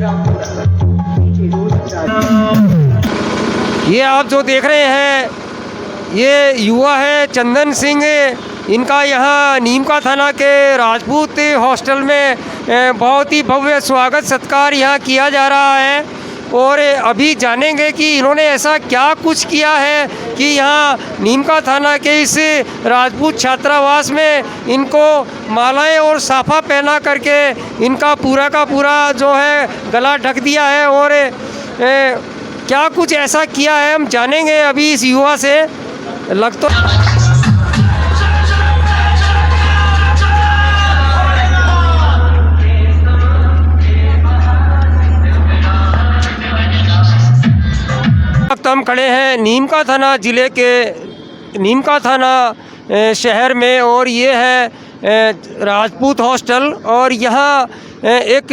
ये आप जो देख रहे हैं ये युवा है चंदन सिंह। इनका यहाँ नीम का थाना के राजपूत हॉस्टल में बहुत ही भव्य स्वागत सत्कार यहाँ किया जा रहा है। और अभी जानेंगे कि इन्होंने ऐसा क्या कुछ किया है कि यहाँ नीम का थाना के इस राजपूत छात्रावास में इनको मालाएं और साफा पहना करके इनका पूरा का पूरा जो है गला ढक दिया है। और क्या कुछ ऐसा किया है हम जानेंगे अभी इस युवा से। लग तो हम खड़े हैं नीम का थाना ज़िले के नीम का थाना शहर में। और ये है राजपूत हॉस्टल। और यहाँ एक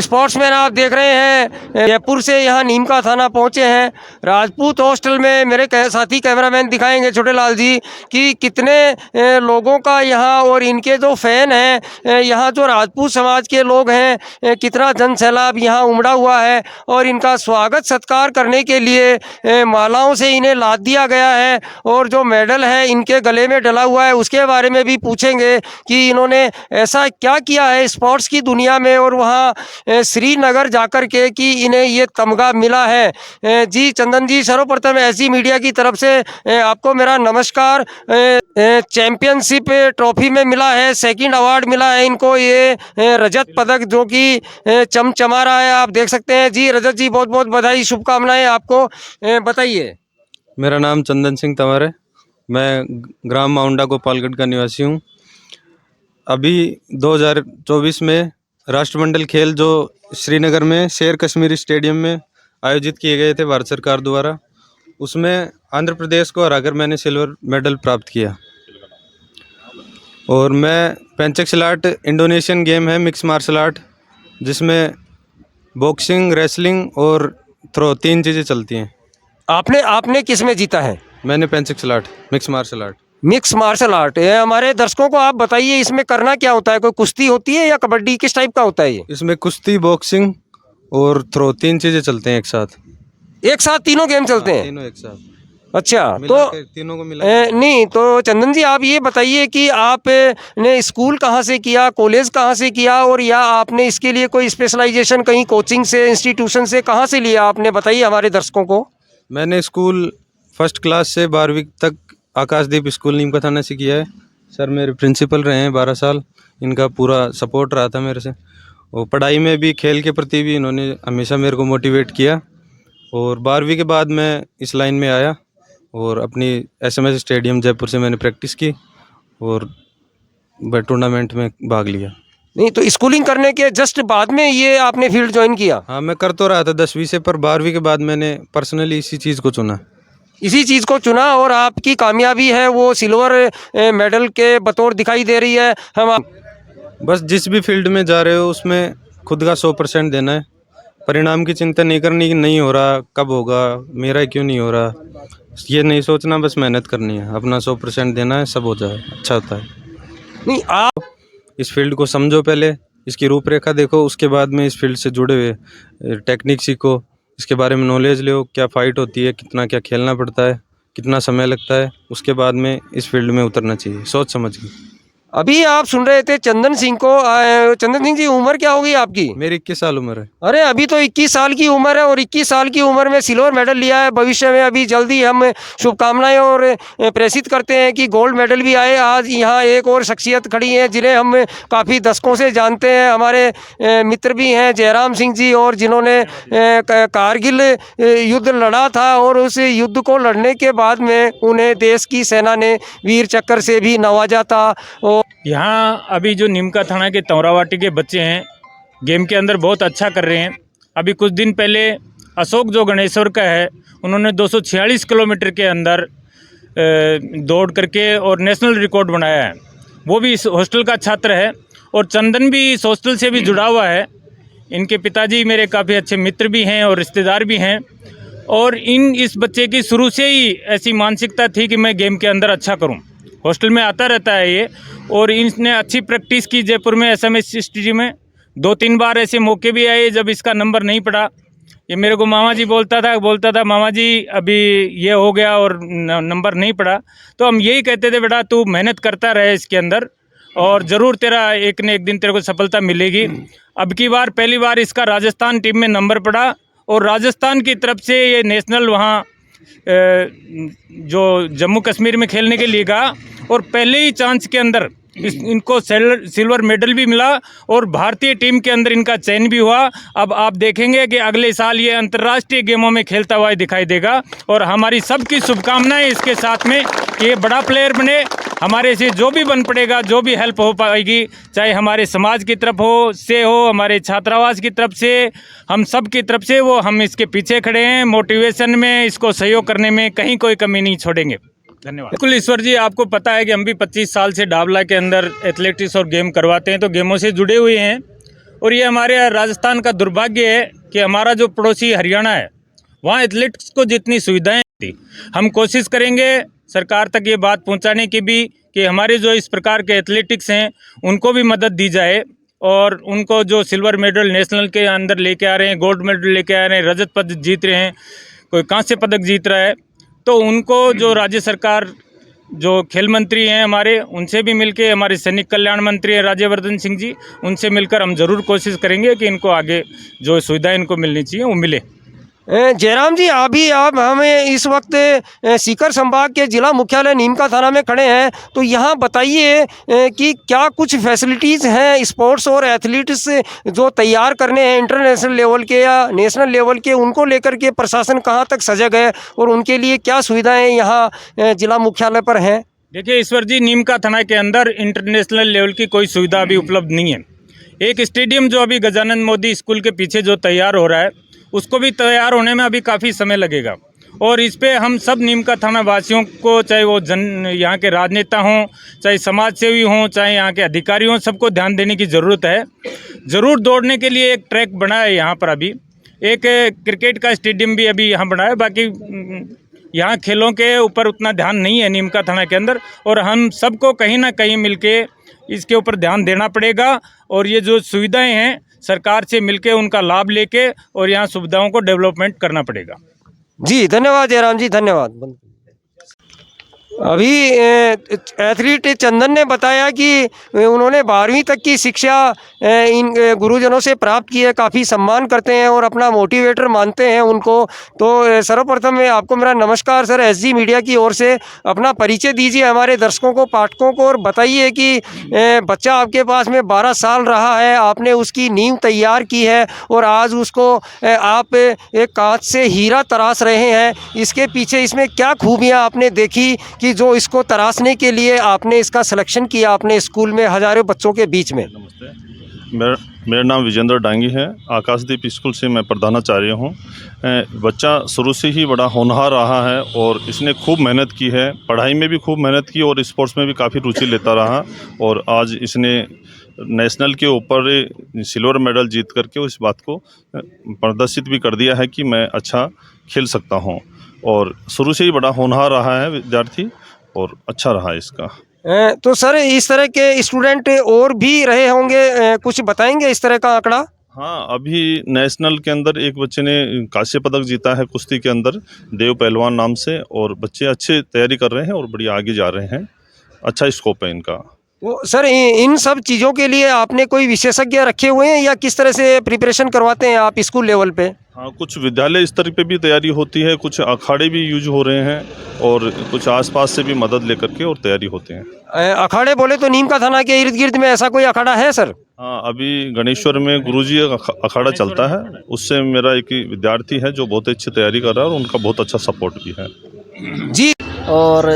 स्पोर्ट्समैन आप देख रहे हैं जयपुर से यहाँ नीम का थाना पहुँचे हैं। राजपूत हॉस्टल में मेरे साथी कैमरामैन दिखाएंगे छोटे लाल जी कि कितने लोगों का यहाँ और इनके जो फ़ैन हैं यहाँ जो राजपूत समाज के लोग हैं कितना जन सैलाब यहाँ उमड़ा हुआ है। और इनका स्वागत सत्कार करने के लिए मालाओं से इन्हें लाद दिया गया है। और जो मेडल है इनके गले में डला हुआ है उसके बारे में भी पूछेंगे कि इन्होंने ऐसा क्या किया है स्पोर्ट्स की दुनिया में और वहाँ श्रीनगर जाकर के कि इन्हें ये तमगा मिला है। जी चंदन जी, सर्वप्रथम ऐसी मीडिया की तरफ से आपको मेरा नमस्कार। चैंपियनशिप ट्रॉफी में मिला है, सेकंड अवार्ड मिला है इनको, ये रजत पदक जो कि चमचमा रहा है आप देख सकते हैं। जी रजत जी, बहुत बहुत बधाई, शुभकामनाएं आपको। बताइए। मेरा नाम चंदन सिंह तंवर है। मैं ग्राम माउंडा गोपालगढ़ का निवासी हूँ। अभी 2024 में राष्ट्रमंडल खेल जो श्रीनगर में शेर कश्मीरी स्टेडियम में आयोजित किए गए थे भारत सरकार द्वारा, उसमें आंध्र प्रदेश को हराकर मैंने सिल्वर मेडल प्राप्त किया। और मैं पेंचक सिलाट इंडोनेशियन गेम है, मिक्स मार्शल आर्ट, जिसमें बॉक्सिंग, रेसलिंग और थ्रो 3 चीज़ें चलती हैं। आपने किस में जीता है? मैंने pencak silat mix martial art. Mix martial art. हमारे दर्शकों को आप बताइए इसमें करना क्या होता है? कोई कुश्ती होती है या कबड्डी, किस टाइप का होता है ये? इसमें कुश्ती, बॉक्सिंग और थ्रो 3 चीज़ें चलते हैं एक साथ। एक साथ तीनों गेम चलते हैं? तीनों एक साथ। अच्छा, तो तीनों को मिला नहीं तो चंदन जी आप ये बताइए कि आपने स्कूल कहाँ से किया, कॉलेज कहाँ से किया, और या आपने इसके लिए कोई स्पेशलाइजेशन कहीं कोचिंग से, इंस्टीट्यूशन से कहाँ से लिया आपने, बताइए हमारे दर्शकों को। मैंने स्कूल फर्स्ट क्लास से 12वीं तक आकाशदीप स्कूल नीम का थाना से किया है। सर मेरे प्रिंसिपल रहे हैं 12 साल, इनका पूरा सपोर्ट रहा था मेरे से। और पढ़ाई में भी, खेल के प्रति भी इन्होंने हमेशा मेरे को मोटिवेट किया। और 12वीं के बाद मैं इस लाइन में आया और अपनी SMS स्टेडियम जयपुर से मैंने प्रैक्टिस की और टूर्नामेंट में भाग लिया। नहीं तो स्कूलिंग करने के जस्ट बाद में ये आपने फील्ड ज्वाइन किया? हाँ, मैं कर तो रहा था 10वीं से, पर 12वीं के बाद मैंने पर्सनली इसी चीज़ को चुना। और आपकी कामयाबी है वो सिल्वर मेडल के बतौर दिखाई दे रही है। बस जिस भी फील्ड में जा रहे हो उसमें खुद का 100% देना है। परिणाम की चिंता नहीं करनी कि नहीं हो रहा, कब होगा, मेरा क्यों नहीं हो रहा, ये नहीं सोचना, बस मेहनत करनी है, अपना 100% देना है, सब हो जाए, अच्छा होता है। नहीं, आप इस फील्ड को समझो, पहले इसकी रूपरेखा देखो, उसके बाद में इस फील्ड से जुड़े हुए टेक्निक सीखो, इसके बारे में नॉलेज लो, क्या फ़ाइट होती है, कितना क्या खेलना पड़ता है, कितना समय लगता है, उसके बाद में इस फील्ड में उतरना चाहिए सोच समझ के। अभी आप सुन रहे थे चंदन सिंह को। चंदन सिंह जी, उम्र क्या होगी आपकी? मेरी 21 साल उम्र है। अरे अभी तो 21 साल की उम्र है और 21 साल की उम्र में सिल्वर मेडल लिया है। भविष्य में अभी जल्दी हम शुभकामनाएं और प्रेषित करते हैं कि गोल्ड मेडल भी आए। आज यहाँ एक और शख्सियत खड़ी हैं जिन्हें हम काफ़ी दशकों से जानते हैं, हमारे मित्र भी हैं, जयराम सिंह जी, और जिन्होंने कारगिल युद्ध लड़ा था और उस युद्ध को लड़ने के बाद में उन्हें देश की सेना ने वीर चक्र से भी नवाजा था। और यहाँ अभी जो नीम का थाना के तौरावाटी के बच्चे हैं गेम के अंदर बहुत अच्छा कर रहे हैं। अभी कुछ दिन पहले अशोक जो गणेश्वर का है, उन्होंने 246 किलोमीटर के अंदर दौड़ करके और नेशनल रिकॉर्ड बनाया है। वो भी इस हॉस्टल का छात्र है और चंदन भी इस हॉस्टल से भी जुड़ा हुआ है। इनके पिताजी मेरे काफ़ी अच्छे मित्र भी हैं और रिश्तेदार भी हैं। और इस बच्चे की शुरू से ही ऐसी मानसिकता थी कि मैं गेम के अंदर अच्छा करूं। हॉस्टल में आता रहता है ये, और इसने अच्छी प्रैक्टिस की जयपुर में SMS स्टेडियम में, 2-3 बार ऐसे मौके भी आए जब इसका नंबर नहीं पड़ा। ये मेरे को मामा जी बोलता था मामा जी अभी ये हो गया और नंबर नहीं पड़ा। तो हम यही कहते थे बेटा तू मेहनत करता रहे इसके अंदर और ज़रूर तेरा एक न एक दिन तेरे को सफलता मिलेगी। अब की बार पहली बार इसका राजस्थान टीम में नंबर पड़ा और राजस्थान की तरफ से ये नेशनल वहाँ जो जम्मू कश्मीर में खेलने के लिए गया और पहले ही चांस के अंदर इनको सिल्वर मेडल भी मिला और भारतीय टीम के अंदर इनका चयन भी हुआ। अब आप देखेंगे कि अगले साल ये अंतर्राष्ट्रीय गेमों में खेलता हुआ दिखाई देगा और हमारी सबकी शुभकामनाएं इसके साथ में कि ये बड़ा प्लेयर बने। हमारे से जो भी बन पड़ेगा, जो भी हेल्प हो पाएगी, चाहे हमारे समाज की तरफ हो हमारे छात्रावास की तरफ से, हम सब की तरफ से, वो हम इसके पीछे खड़े हैं। मोटिवेशन में इसको सहयोग करने में कहीं कोई कमी नहीं छोड़ेंगे। धन्यवाद। बिल्कुल ईश्वर जी, आपको पता है कि हम भी 25 साल से डाबला के अंदर एथलेटिक्स और गेम करवाते हैं, तो गेमों से जुड़े हुए हैं। और ये हमारे राजस्थान का दुर्भाग्य है कि हमारा जो पड़ोसी हरियाणा है वहाँ एथलेटिक्स को जितनी सुविधाएं थी, हम कोशिश करेंगे सरकार तक ये बात पहुंचाने की भी कि हमारे जो इस प्रकार के एथलेटिक्स हैं उनको भी मदद दी जाए और उनको जो सिल्वर मेडल नेशनल के अंदर लेके आ रहे हैं, गोल्ड मेडल लेके आ रहे हैं, रजत पदक जीत रहे हैं, कोई कांस्य पदक जीत रहा है, तो उनको जो राज्य सरकार जो खेल मंत्री हैं हमारे, उनसे भी मिलके, हमारे सैनिक कल्याण मंत्री हैं राज्यवर्धन सिंह जी, उनसे मिलकर हम ज़रूर कोशिश करेंगे कि इनको आगे जो सुविधाएं इनको मिलनी चाहिए वो मिले। जयराम जी, अभी आप हमें इस वक्त सीकर संभाग के जिला मुख्यालय नीमका थाना में खड़े हैं, तो यहाँ बताइए कि क्या कुछ फैसिलिटीज़ हैं स्पोर्ट्स और एथलीट्स जो तैयार करने हैं इंटरनेशनल लेवल के या नेशनल लेवल के, उनको लेकर के प्रशासन कहाँ तक सजग है और उनके लिए क्या सुविधाएं यहाँ जिला मुख्यालय पर हैं? देखिए ईश्वर जी, नीमका थाना के अंदर इंटरनेशनल लेवल की कोई सुविधा अभी उपलब्ध नहीं है। एक स्टेडियम जो अभी गजानन मोदी स्कूल के पीछे जो तैयार हो रहा है, उसको भी तैयार होने में अभी काफ़ी समय लगेगा और इस पे हम सब नीमका थाना वासियों को, चाहे वो यहाँ के राजनेता हों, चाहे समाज सेवी हों, चाहे यहाँ के अधिकारी हों, सबको ध्यान देने की ज़रूरत है। ज़रूर दौड़ने के लिए एक ट्रैक बना है यहाँ पर, अभी एक क्रिकेट का स्टेडियम भी अभी यहाँ बना है। बाकी यहाँ खेलों के ऊपर उतना ध्यान नहीं है नीमका थाना के अंदर और हम सबको कहीं ना कहीं मिलके इसके ऊपर ध्यान देना पड़ेगा और ये जो सुविधाएं हैं सरकार से मिलके उनका लाभ लेके और यहाँ सुविधाओं को डेवलपमेंट करना पड़ेगा। जी धन्यवाद जयराम जी, धन्यवाद। अभी एथलीट चंदन ने बताया कि उन्होंने 12वीं तक की शिक्षा इन गुरुजनों से प्राप्त की है, काफ़ी सम्मान करते हैं और अपना मोटिवेटर मानते हैं उनको। तो सर्वप्रथम मैं आपको मेरा नमस्कार सर, एसजी मीडिया की ओर से अपना परिचय दीजिए हमारे दर्शकों को, पाठकों को, और बताइए कि बच्चा आपके पास में 12 साल रहा है, आपने उसकी नींव तैयार की है और आज उसको आप एक कांच से हीरा तराश रहे हैं। इसके पीछे इसमें क्या खूबियाँ आपने देखी कि जो इसको तराशने के लिए आपने इसका सिलेक्शन किया अपने स्कूल में हज़ारों बच्चों के बीच में? नमस्ते, मेरा नाम विजेंद्र डांगी है। आकाशदीप स्कूल से मैं प्रधानाचार्य हूँ। बच्चा शुरू से ही बड़ा होनहार रहा है और इसने खूब मेहनत की है, पढ़ाई में भी खूब मेहनत की और स्पोर्ट्स में भी काफ़ी रुचि लेता रहा और आज इसने नेशनल के ऊपर सिल्वर मेडल जीत करके इस बात को प्रदर्शित भी कर दिया है कि मैं अच्छा खेल सकता हूँ। और शुरू से ही बड़ा होनहार रहा है विद्यार्थी और अच्छा रहा इसका। तो सर इस तरह के स्टूडेंट और भी रहे होंगे, कुछ बताएंगे इस तरह का आंकड़ा? हाँ, अभी नेशनल के अंदर एक बच्चे ने कांस्य पदक जीता है कुश्ती के अंदर, देव पहलवान नाम से, और बच्चे अच्छे तैयारी कर रहे हैं और बड़ी आगे जा रहे हैं, अच्छा स्कोप है इनका। तो सर इन सब चीज़ों के लिए आपने कोई विशेषज्ञ रखे हुए हैं या किस तरह से प्रिपरेशन करवाते हैं आप स्कूल लेवल पे? हाँ, कुछ विद्यालय स्तर पे भी तैयारी होती है, कुछ अखाड़े भी यूज हो रहे हैं और कुछ आसपास से भी मदद लेकर के और तैयारी होते हैं। अखाड़े बोले तो नीमका थाना के इर्द गिर्द में ऐसा कोई अखाड़ा है सर? हाँ, अभी गणेश्वर में गुरुजी अखाड़ा चलता है, उससे मेरा एक विद्यार्थी है जो बहुत अच्छी तैयारी कर रहा है और उनका बहुत अच्छा सपोर्ट भी है जी। और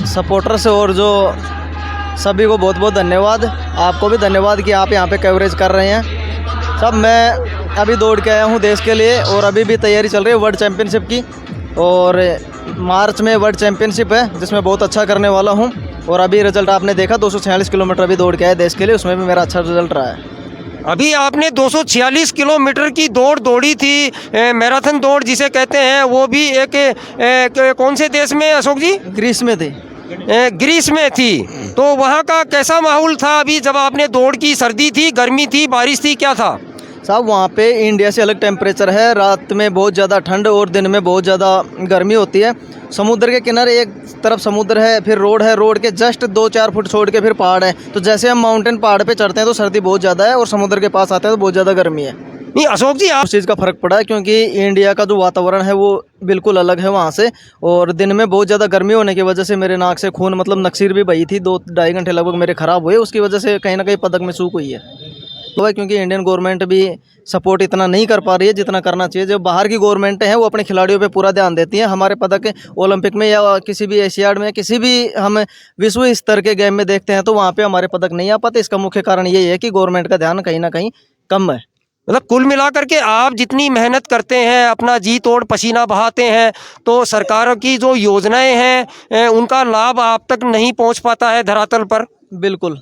सपोर्टर से और जो सभी को बहुत बहुत धन्यवाद, आपको भी धन्यवाद कि आप यहाँ पे कवरेज कर रहे हैं सब। मैं अभी दौड़ के आया हूँ देश के लिए और अभी भी तैयारी चल रही है वर्ल्ड चैम्पियनशिप की, और मार्च में वर्ल्ड चैम्पियनशिप है जिसमें बहुत अच्छा करने वाला हूँ। और अभी रिजल्ट आपने देखा, 246 किलोमीटर अभी दौड़ के आया देश के लिए, उसमें भी मेरा अच्छा रिजल्ट रहा है। अभी आपने 246 किलोमीटर की दौड़ दौड़ी थी, मैराथन दौड़ जिसे कहते हैं, वो भी एक कौन से देश में अशोक जी? ग्रीस में थी। ग्रीस में थी, तो वहाँ का कैसा माहौल था अभी जब आपने दौड़ की? सर्दी थी, गर्मी थी, बारिश थी, क्या था? साहब वहाँ पे इंडिया से अलग टेम्परेचर है। रात में बहुत ज़्यादा ठंड और दिन में बहुत ज़्यादा गर्मी होती है। समुद्र के किनारे एक तरफ समुद्र है, फिर रोड है, रोड के जस्ट 2-4 फुट छोड़ के फिर पहाड़ है। तो जैसे हम माउंटेन पहाड़ पे चढ़ते हैं तो सर्दी बहुत ज़्यादा है, और समुद्र के पास आते हैं तो बहुत ज़्यादा गर्मी है। नहीं अशोक जी, आप उस चीज़ का फ़र्क पड़ा है, क्योंकि इंडिया का जो वातावरण है वो बिल्कुल अलग है वहाँ से। और दिन में बहुत ज़्यादा गर्मी होने की वजह से मेरे नाक से खून मतलब नक्सीर भी बही थी, 2-2.5 घंटे लगभग मेरे ख़राब हुए। उसकी वजह से कहीं ना कहीं पदक में चूक हुई है। तो है क्योंकि इंडियन गवर्नमेंट भी सपोर्ट इतना नहीं कर पा रही है जितना करना चाहिए। जो बाहर की गवर्नमेंटें हैं वो अपने खिलाड़ियों पे पूरा ध्यान देती हैं। हमारे पदक ओलंपिक में या किसी भी एशियाड में, किसी भी हम विश्व स्तर के गेम में देखते हैं तो वहाँ पे हमारे पदक नहीं आ पाते। इसका मुख्य कारण यही है कि गवर्नमेंट का ध्यान कहीं ना कहीं कम है। मतलब कुल मिलाकर के आप जितनी मेहनत करते हैं, अपना जी तोड़ पसीना बहाते हैं, तो सरकारों की जो योजनाएं हैं उनका लाभ आप तक नहीं पहुंच पाता है धरातल पर। बिल्कुल।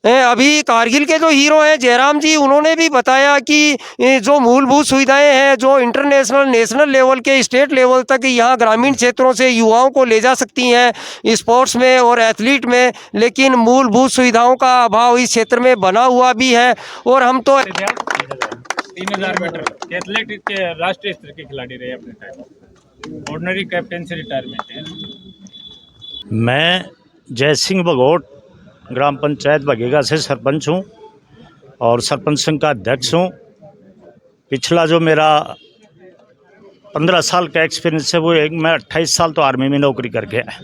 अभी कारगिल के जो हीरो हैं जयराम जी, उन्होंने भी बताया कि जो मूलभूत सुविधाएं हैं जो इंटरनेशनल, नेशनल लेवल के, स्टेट लेवल तक यहाँ ग्रामीण क्षेत्रों से युवाओं को ले जा सकती हैं स्पोर्ट्स में और एथलीट में, लेकिन मूलभूत सुविधाओं का अभाव इस क्षेत्र में बना हुआ भी है। और हम तो 3000 मीटर के एथलेट के राष्ट्रीय स्तर के खिलाड़ी रहे अपने टाइम। ऑर्डिनरी कैप्टन से रिटायरमेंट है। मैं जय सिंह बघोट ग्राम पंचायत बघेगा से सरपंच हूँ और सरपंच संघ का अध्यक्ष हूँ। पिछला जो मेरा 15 साल का एक्सपीरियंस है वो मैं 28 साल तो आर्मी में नौकरी करके आया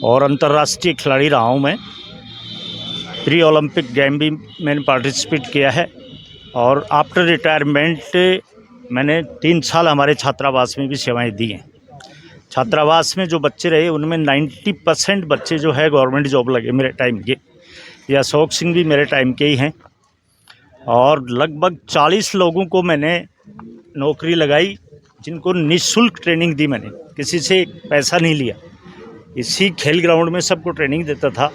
और अंतर्राष्ट्रीय खिलाड़ी रहा हूँ। मैं प्री ओलंपिक गेम भी मैंने पार्टिसिपेट किया है और आफ्टर रिटायरमेंट मैंने 3 साल हमारे छात्रावास में भी सेवाएं दी हैं। छात्रावास में जो बच्चे रहे उनमें 90% बच्चे जो है गवर्नमेंट जॉब लगे मेरे टाइम के। ये अशोक सिंह भी मेरे टाइम के ही हैं और लगभग 40 लोगों को मैंने नौकरी लगाई जिनको निःशुल्क ट्रेनिंग दी। मैंने किसी से पैसा नहीं लिया, इसी खेल ग्राउंड में सबको ट्रेनिंग देता था,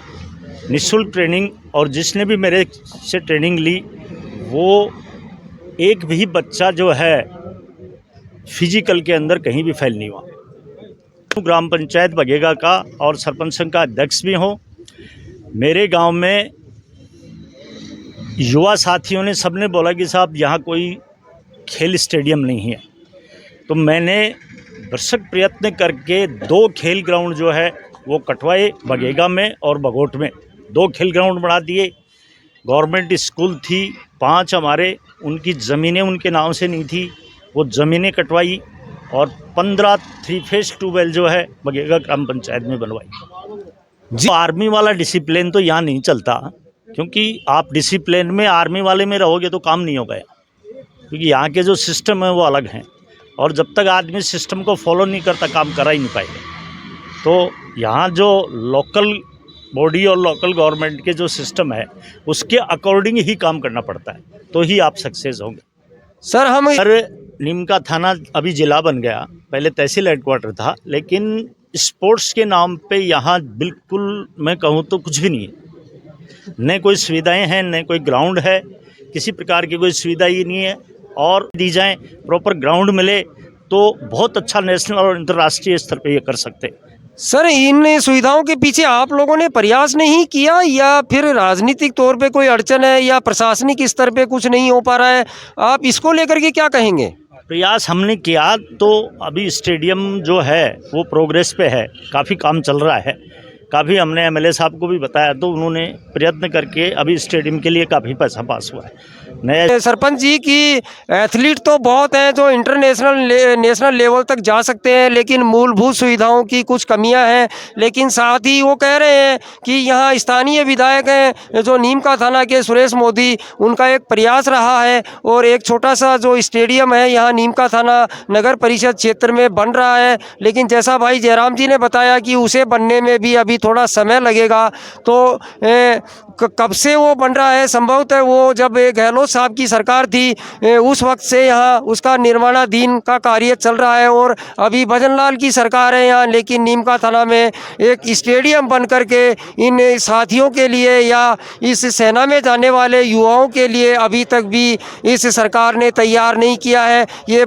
निःशुल्क ट्रेनिंग। और जिसने भी मेरे से ट्रेनिंग ली वो एक भी बच्चा जो है फिजिकल के अंदर कहीं भी फेल नहीं हुआ। ग्राम पंचायत बघेगा का और सरपंच संघ का अध्यक्ष भी हूँ। मेरे गांव में युवा साथियों ने सबने बोला कि साहब यहाँ कोई खेल स्टेडियम नहीं है, तो मैंने भरसक प्रयत्न करके 2 खेल ग्राउंड जो है वो कटवाए, बघेगा में और बघोट में 2 खेल ग्राउंड बना दिए। गवर्नमेंट स्कूल थी 5 हमारे, उनकी ज़मीनें उनके नाम से नहीं थी, वो ज़मीनें कटवाई और 15 3 फेस ट्यूबवेल जो है बघेगा ग्राम पंचायत में बनवाई। जी आर्मी वाला डिसिप्लिन तो यहाँ नहीं चलता, क्योंकि आप डिसिप्लिन में आर्मी वाले में रहोगे तो काम नहीं होगा, क्योंकि यहाँ के जो सिस्टम है वो अलग हैं और जब तक आदमी सिस्टम को फॉलो नहीं करता काम करा ही नहीं पाएगा। तो यहाँ जो लोकल बॉडी और लोकल गवर्नमेंट के जो सिस्टम है उसके अकॉर्डिंग ही काम करना पड़ता है, तो ही आप सक्सेस होंगे। सर हम नीमका थाना अभी ज़िला बन गया, पहले तहसील हेडक्वार्टर था, लेकिन स्पोर्ट्स के नाम पे यहाँ बिल्कुल मैं कहूँ तो कुछ भी नहीं है। न कोई सुविधाएं हैं, न कोई ग्राउंड है, किसी प्रकार की कोई सुविधा ही नहीं है। और दी जाए प्रॉपर ग्राउंड मिले तो बहुत अच्छा नेशनल और अंतर्राष्ट्रीय स्तर पे ये कर सकते हैं। सर इन सुविधाओं के पीछे आप लोगों ने प्रयास नहीं किया, या फिर राजनीतिक तौर पे कोई अड़चन है, या प्रशासनिक स्तर पे कुछ नहीं हो पा रहा है? आप इसको लेकर के क्या कहेंगे? प्रयास हमने किया, तो अभी स्टेडियम जो है वो प्रोग्रेस पे है, काफ़ी काम चल रहा है। काफ़ी हमने एमएलए साहब को भी बताया तो उन्होंने प्रयत्न करके अभी स्टेडियम के लिए काफ़ी पैसा पास हुआ है। नया सरपंच जी की एथलीट तो बहुत हैं जो इंटरनेशनल नेशनल लेवल तक जा सकते हैं, लेकिन मूलभूत सुविधाओं की कुछ कमियां हैं। लेकिन साथ ही वो कह रहे हैं कि यहाँ स्थानीय विधायक हैं जो नीमका थाना के सुरेश मोदी, उनका एक प्रयास रहा है और एक छोटा सा जो स्टेडियम है यहाँ नीमका थाना नगर परिषद क्षेत्र में बन रहा है, लेकिन जैसा भाई जयराम जी ने बताया कि उसे बनने में भी अभी थोड़ा समय लगेगा। तो कब से वो बन रहा है? संभवतः वो जब गहलोत साहब की सरकार थी उस वक्त से यहाँ उसका निर्माणाधीन का कार्य चल रहा है, और अभी भजनलाल की सरकार है यहाँ, लेकिन नीमका थाना में एक स्टेडियम बन करके इन साथियों के लिए या इस सेना में जाने वाले युवाओं के लिए अभी तक भी इस सरकार ने तैयार नहीं किया है। ये